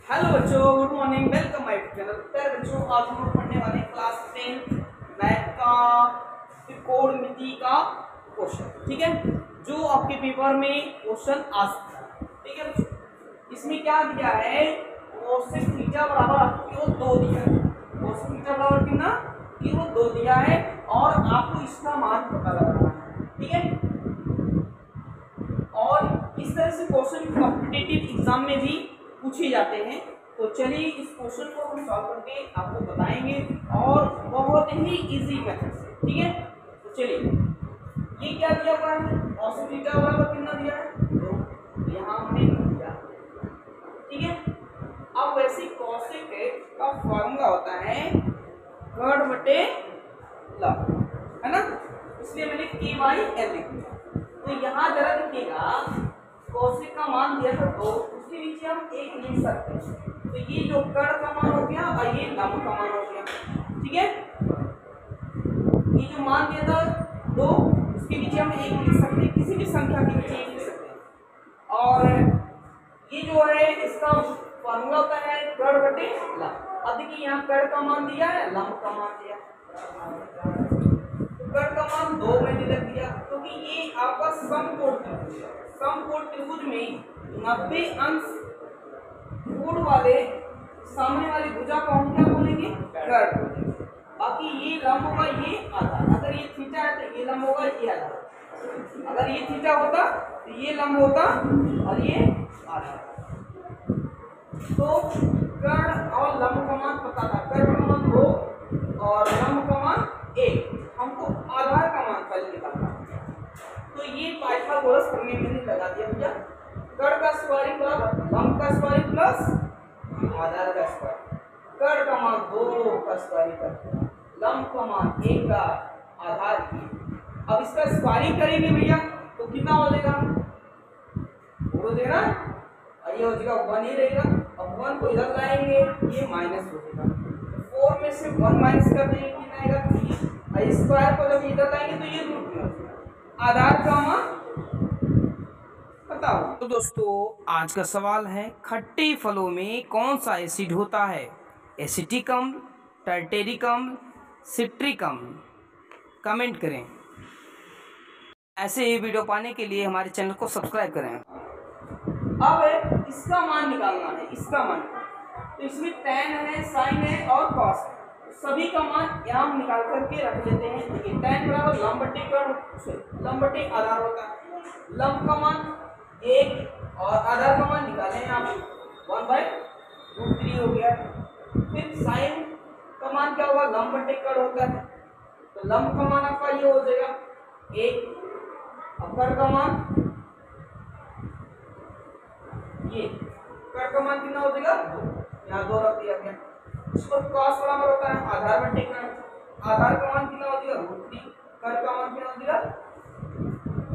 Hello बच्चों, good morning, welcome my channel. प्यारे बच्चों, आज हम लोग पढ़ने वाले क्लास 10 मैथ का त्रिकोणमिति का क्वेश्चन। ठीक है, जो आपके पेपर में क्वेश्चन आ सकता है। ठीक है बच्चों, इसमें क्या दिया है, कोसेक थीटा बराबर आपको केवल 2 दिया है। कोसेक थीटा बराबर कितना, केवल 2 दिया है और आपको इसका मान पता लगाना है। ठीक है, और इस तरह से क्वेश्चन कॉम्पिटिटिव एग्जाम में भी पूछे जाते हैं। तो चलिए इस क्वेश्चन को हम सॉल्व करके आपको बताएंगे और बहुत ही इजी मेथड से। ठीक है, तो चलिए, ये क्या दिया हुआ है, cos थीटा बराबर कितना दिया है, 2। यहाँ हमने दिया। ठीक है, अब वैसे कोसेक का फॉर्मूला होता है कर्ण बटे लंब, है ना, इसलिए मैंने k/l लिख दिया। तो यहाँ जरा देखिएगा, कोसेक का मान दिया था 2, उसके नीचे हम 1 लिख सकते हैं। तो ये जो कर्ण का मान हो गया और ये लंब का मान हो गया। ठीक है, ये जो मान दिया था 2, उसके नीचे हम 1 लिख सकते हैं, किसी भी संख्या के नीचे 1 लिख सकते हैं। और ये जो है इसका फॉर्मूला होता है कर्ण बटे लंब। अब देखिए, यहाँ कर्ण का मान दिया है, लंब का मान दिया। कर्ण का मान 2 मैंने रख दिया, क्योंकि ये आपका समकोण त्रिभुज है। समकोण त्रिभुज में 90 अंश कोण वाले सामने वाली भुजा को हम क्या बोलेंगे, कर्ण बोलेंगे। बाकी ये लंब होगा, ये आधार। अगर ये थीटा है तो ये लंब होगा, ये आधार। अगर ये थीटा होता तो ये लंब होता और ये आधार। तो कर्ण और लंब का मान पता था, कर्ण का मान 2 और लंब का मान 1। हमको आधार का मान पहले निकालना है। तो ये पाइथागोरस प्रमेय मैंने लगा दिया भैया, कर्ण का स्क्वायर बराबर लंब का स्क्वायर प्लस आधार का स्क्वायर। कर्ण का मान 2 का स्क्वायर कर लंब का मान 1 का आधार की। अब इसका स्क्वायर करेंगे भैया तो कितना हो जाएगा, 4 हो जाएगा, और ये हो जाएगा 1 ही रहेगा। अब 1 को इधर लाएंगे, ये माइनस हो जाएगा। 4 में से 1 माइनस कर देंगे, कितना आएगा, 3। और स्क्वायर को जब इधर लाएंगे तो ये रूट में हो जाएगा। आधार का मान बताओ। तो दोस्तों, आज का सवाल है, खट्टे फलों में कौन सा एसिड होता है, एसिटिक अम्ल, टार्टेरिक अम्ल, सिट्रिक अम्ल। कमेंट करें। ऐसे ही वीडियो पाने के लिए हमारे चैनल को सब्सक्राइब करें। अब इसका मान निकालना है, इसका मान। तो इसमें tan है, sin है और cos है, सभी का मान यहाँ हम निकाल करके रख लेते हैं। देखिए, tan बराबर लंब बटे कर्ण, लंब बटे आधार होता है। लंब का मान 1 और आधार का मान निकालें यहाँ 1/√3 हो गया। फिर sin का मान क्या होगा, लंब बटे कर्ण होता है, तो लंब का मान आपका ये हो जाएगा 1। अब कर्ण का मान, ये कर्ण का मान कितना हो जाएगा, 2। यहाँ 2 रख दिया गया। इसको cos बराबर होता है आधार बटे कर्ण, आधार का मान कितना हो जाएगा, √3। कर्ण का मान कितना हो जाएगा,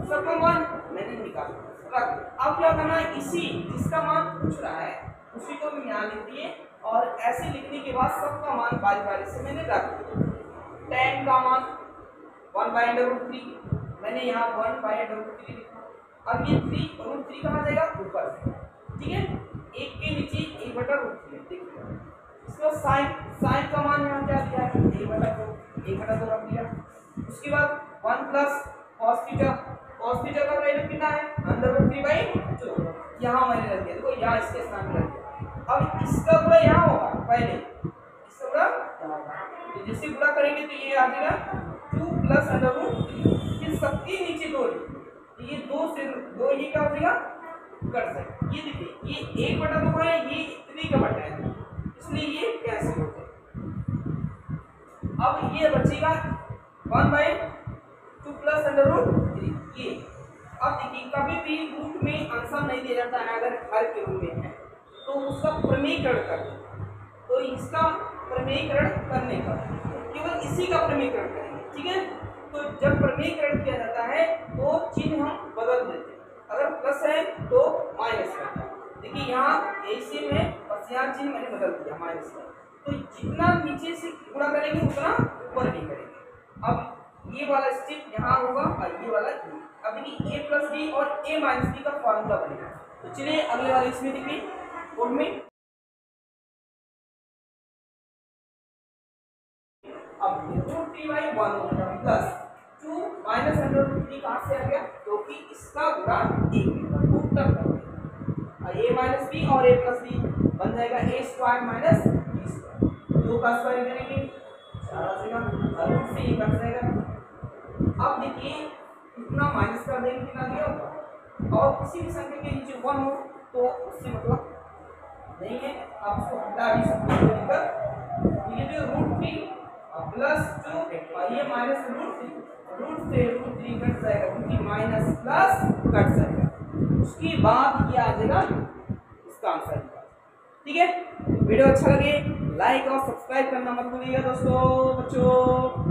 सबका मान मैंने निकाला रख। अब क्या करना है, इसी जिसका मान पूछ रहा है उसी को भी यहाँ लिख दिए, और ऐसे लिखने के बाद सबका मान बारी बारी से मैंने रख दिया। tan का मान 1/√3, मैंने यहाँ 1/√3 लिखा। अब ये 3√3 कहाँ जाएगा, ऊपर। ठीक है, 1 के नीचे 1/√3। देखिए, इसको साइन का मान यहाँ क्या दिया है, 1/2 रख दिया। उसके बाद 1 plus cos theta, cos theta का वैल्यू कितना है, √3/2। यहाँ मैंने रख दिया, देखो यहाँ इसके स्थान में रख दिया। अब इसका गुणा यहाँ होगा, पहले इसका गुणा यहाँ होगा, तो जैसे गुणा करेंगे तो ये आ जाएगा 2 प्लस √3। फिर सबके नीचे 2, तो ये 2 से 2 ये क्या हो जाएगा, कर सकते। ये देखिए, ये 1/2 है, ये इतनी का बटा है, इसलिए ये कैंसिल हो जाएगा। अब ये बचेगा 1/2 प्लस √3 ये। अब देखिए, कभी भी रूट में आंसर नहीं दिया जाता है, अगर हर के रूप में है तो उसका प्रमेयकरण करना। तो इसका प्रमेयकरण करने का केवल इसी का प्रमेयकरण करेंगे। ठीक है, तो जब प्रमेयकरण किया जाता है तो चिन्ह हम बदल देते हैं, अगर प्लस है तो माइनस करते हैं। देखिए, यहाँ एसीएम है और यहाँ चिन्ह मैंने बदल दिया माइनस का। तो जितना नीचे से गुणा करेंगे उतना ऊपर भी करेंगे। अब ये वाला स्टेप यहाँ होगा और ये वाला ये। अब देखिए, a+b और a-b का फॉर्मूला बनेगा। तो चलिए अगले वाले इसमें देखिए, कोड में 1 हो गया प्लस 2 माइनस अंडर रूट 3 कहाँ से आ गया, क्योंकि इसका गुणा a उत्तर कर दिया। a माइनस बी और a प्लस बी बन जाएगा a square minus b square. 2 का स्क्वायर करेंगे 4 आ जाएगा, रूट से ये कट जाएगा। अब देखिए इतना माइनस कर देंगे कितना दिया होगा, और किसी भी संख्या के नीचे 1 हो तो उससे मतलब नहीं है, आप उसको हटा भी सकते हैं, दिक्कत। ये जो √3 प्लस 2 और ये माइनस √3 कट जाएगा, क्योंकि माइनस प्लस कट जाएगा, उसके बाद ये आ जाएगा इसका आंसर। ठीक है, वीडियो अच्छा लगे लाइक और सब्सक्राइब करना मत भूलिएगा दोस्तों बच्चों।